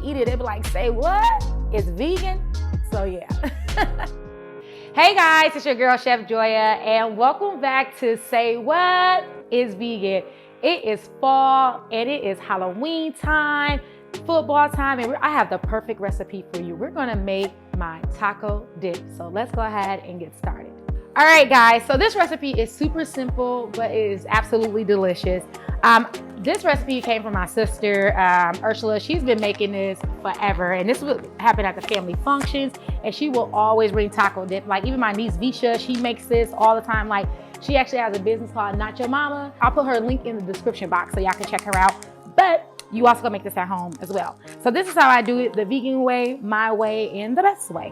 eat it, they'll be like, say what? It's vegan? So yeah. Hey guys, it's your girl Chef Joya, and welcome back to Say What is Vegan. It is fall and it is Halloween time, football time, and I have the perfect recipe for you. We're gonna make my taco dip. So let's go ahead and get started. All right guys, so this recipe is super simple, but it is absolutely delicious. This recipe came from my sister, Ursula. She's been making this forever, and this would happen at the family functions, and she will always bring taco dip. Like even my niece Visha, she makes this all the time. Like she actually has a business called Not Your Mama. I'll put her link in the description box so y'all can check her out. But you also gonna make this at home as well. So this is how I do it, the vegan way, my way, and the best way.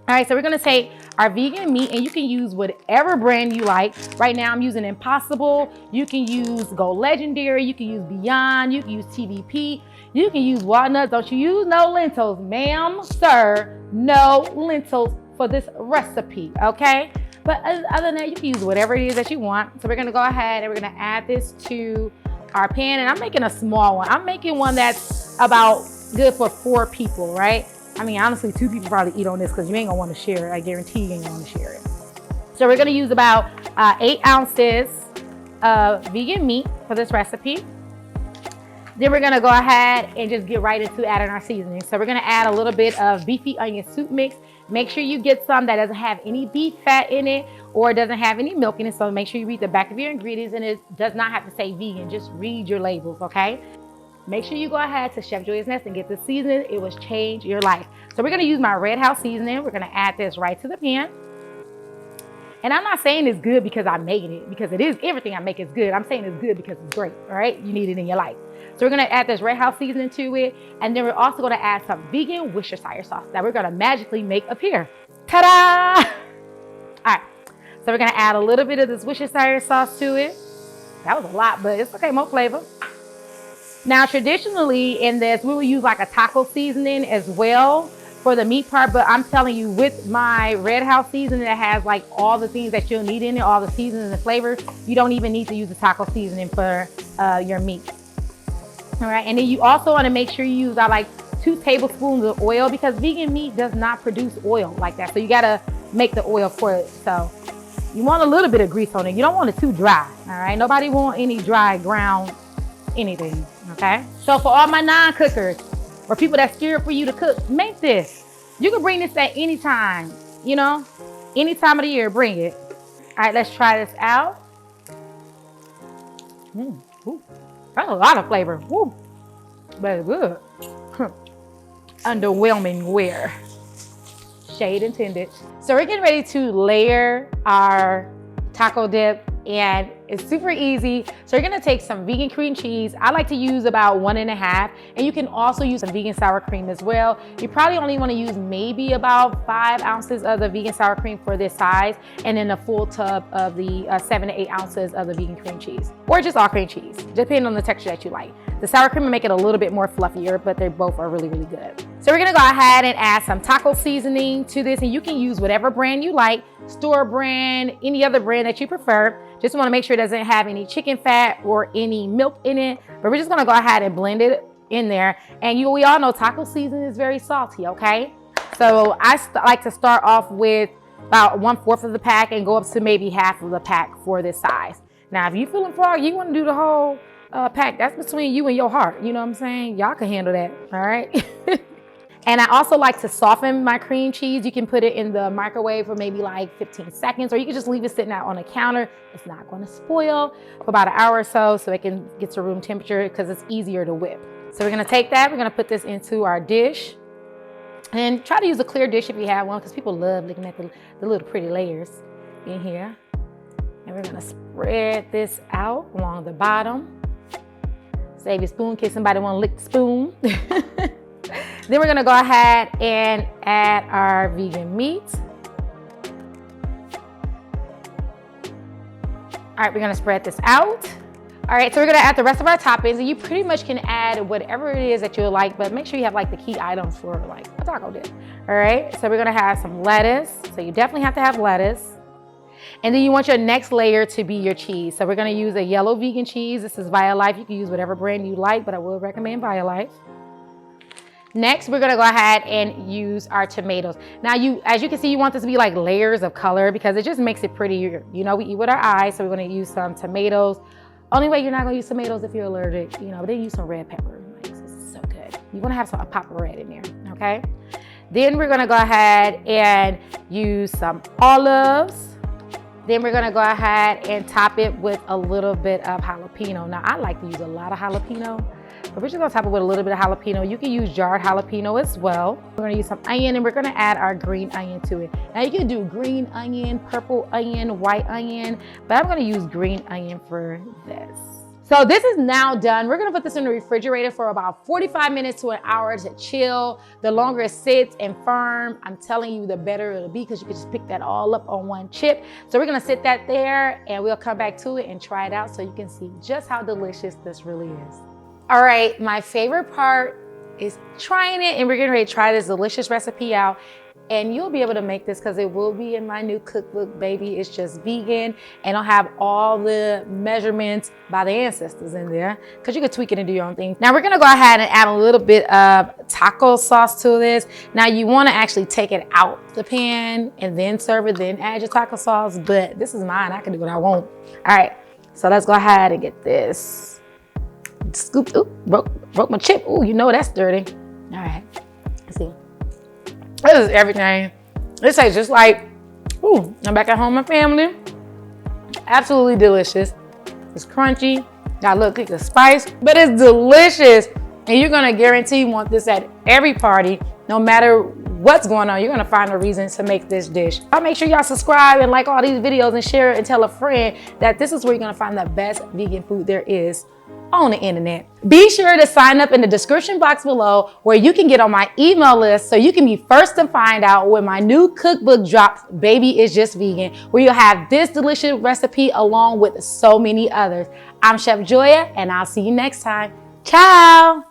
All right, so we're gonna take our vegan meat, and you can use whatever brand you like. Right now I'm using Impossible. You can use Go Legendary, you can use Beyond, you can use TVP, you can use walnuts. Don't you use no lentils, ma'am, sir, no lentils for this recipe, okay? But other than that, you can use whatever it is that you want. So we're gonna go ahead and we're gonna add this to our pan, and I'm making a small one. I'm making one that's about good for 4 people, right? I mean, honestly, 2 people probably eat on this because you ain't gonna want to share it. I guarantee you ain't gonna want to share it. So we're gonna use about 8 ounces of vegan meat for this recipe. Then we're gonna go ahead and just get right into adding our seasoning. So we're gonna add a little bit of beefy onion soup mix. Make sure you get some that doesn't have any beef fat in it or doesn't have any milk in it. So make sure you read the back of your ingredients, and it does not have to say vegan. Just read your labels, okay? Make sure you go ahead to Chef Joya's Nest and get this seasoning. It will change your life. So we're gonna use my Red House seasoning. We're gonna add this right to the pan. And I'm not saying it's good because I made it, because it is, everything I make is good. I'm saying it's good because it's great, all right? You need it in your life. So we're gonna add this Red House seasoning to it. And then we're also gonna add some vegan Worcestershire sauce that we're gonna magically make appear. Ta-da! All right, so we're gonna add a little bit of this Worcestershire sauce to it. That was a lot, but it's okay, more flavor. Now, traditionally in this, we will use like a taco seasoning as well for the meat part, but I'm telling you, with my Red House seasoning that has like all the things that you'll need in it, all the seasonings and flavors, you don't even need to use the taco seasoning for your meat. All right, and then you also want to make sure you use like 2 tablespoons of oil, because vegan meat does not produce oil like that. So you gotta make the oil for it. So you want a little bit of grease on it. You don't want it too dry, all right? Nobody want any dry ground anything, okay? So for all my non-cookers or people that's scared for you to cook, make this. You can bring this at any time, you know? Any time of the year, bring it. All right, let's try this out. Ooh, that's a lot of flavor, woo, but it's good. Underwhelming wear, shade intended. So we're getting ready to layer our taco dip, and it's super easy. So you're gonna take some vegan cream cheese. I like to use about 1.5, and you can also use some vegan sour cream as well. You probably only wanna use maybe about 5 ounces of the vegan sour cream for this size, and then a full tub of the 7 to 8 ounces of the vegan cream cheese, or just all cream cheese, depending on the texture that you like. The sour cream will make it a little bit more fluffier, but they both are really, really good. So we're gonna go ahead and add some taco seasoning to this, and you can use whatever brand you like, store brand, any other brand that you prefer. Just wanna make sure it doesn't have any chicken fat or any milk in it, but we're just gonna go ahead and blend it in there. And we all know taco seasoning is very salty, okay? So I like to start off with about 1/4 of the pack and go up to maybe half of the pack for this size. Now, if you feeling froggy, you wanna do the whole pack, that's between you and your heart, you know what I'm saying? Y'all can handle that, all right? And I also like to soften my cream cheese. You can put it in the microwave for maybe like 15 seconds, or you can just leave it sitting out on the counter. It's not gonna spoil for about an hour or so it can get to room temperature, because it's easier to whip. So we're gonna take that, we're gonna put this into our dish. And try to use a clear dish if you have one, because people love looking at the little pretty layers in here. And we're gonna spread this out along the bottom. Save your spoon in case somebody wanna lick the spoon. Then we're gonna go ahead and add our vegan meat. All right, we're gonna spread this out. All right, so we're gonna add the rest of our toppings, and you pretty much can add whatever it is that you like, but make sure you have like the key items for like a taco dip. All right, so we're gonna have some lettuce. So you definitely have to have lettuce. And then you want your next layer to be your cheese. So we're gonna use a yellow vegan cheese. This is Violife. You can use whatever brand you like, but I will recommend Violife. Next, we're gonna go ahead and use our tomatoes. Now, as you can see, you want this to be like layers of color because it just makes it prettier. You know, we eat with our eyes, so we're gonna use some tomatoes. Only way you're not gonna use tomatoes if you're allergic, you know, but then use some red pepper. Like, this is so good. You wanna have a pop of red in there, okay? Then we're gonna go ahead and use some olives. Then we're gonna go ahead and top it with a little bit of jalapeno. Now, I like to use a lot of jalapeno, but we're just gonna top it with a little bit of jalapeno. You can use jarred jalapeno as well. We're gonna use some onion and we're gonna add our green onion to it. Now you can do green onion, purple onion, white onion, but I'm gonna use green onion for this. So this is now done. We're gonna put this in the refrigerator for about 45 minutes to an hour to chill. The longer it sits and firm, I'm telling you, the better it'll be because you can just pick that all up on one chip. So we're gonna sit that there and we'll come back to it and try it out so you can see just how delicious this really is. All right, my favorite part is trying it, and we're getting ready to try this delicious recipe out. And you'll be able to make this because it will be in my new cookbook, baby. It's just vegan, and I'll have all the measurements by the ancestors in there because you can tweak it and do your own thing. Now we're gonna go ahead and add a little bit of taco sauce to this. Now you wanna actually take it out the pan and then serve it, then add your taco sauce, but this is mine, I can do what I want. All right, so let's go ahead and get this. Scooped, ooh, broke my chip. Ooh, you know that's dirty. All right, let's see. This is everything. This tastes just like, ooh, I'm back at home with my family. Absolutely delicious. It's crunchy, got a little kick of spice, but it's delicious. And you're gonna guarantee you want this at every party, no matter what's going on. You're gonna find a reason to make this dish. I'll make sure y'all subscribe and like all these videos and share it and tell a friend that this is where you're gonna find the best vegan food there is on the internet. Be sure to sign up in the description box below where you can get on my email list so you can be first to find out when my new cookbook drops, Baby It's Just Vegan, where you'll have this delicious recipe along with so many others. I'm Chef Joya, and I'll see you next time. Ciao!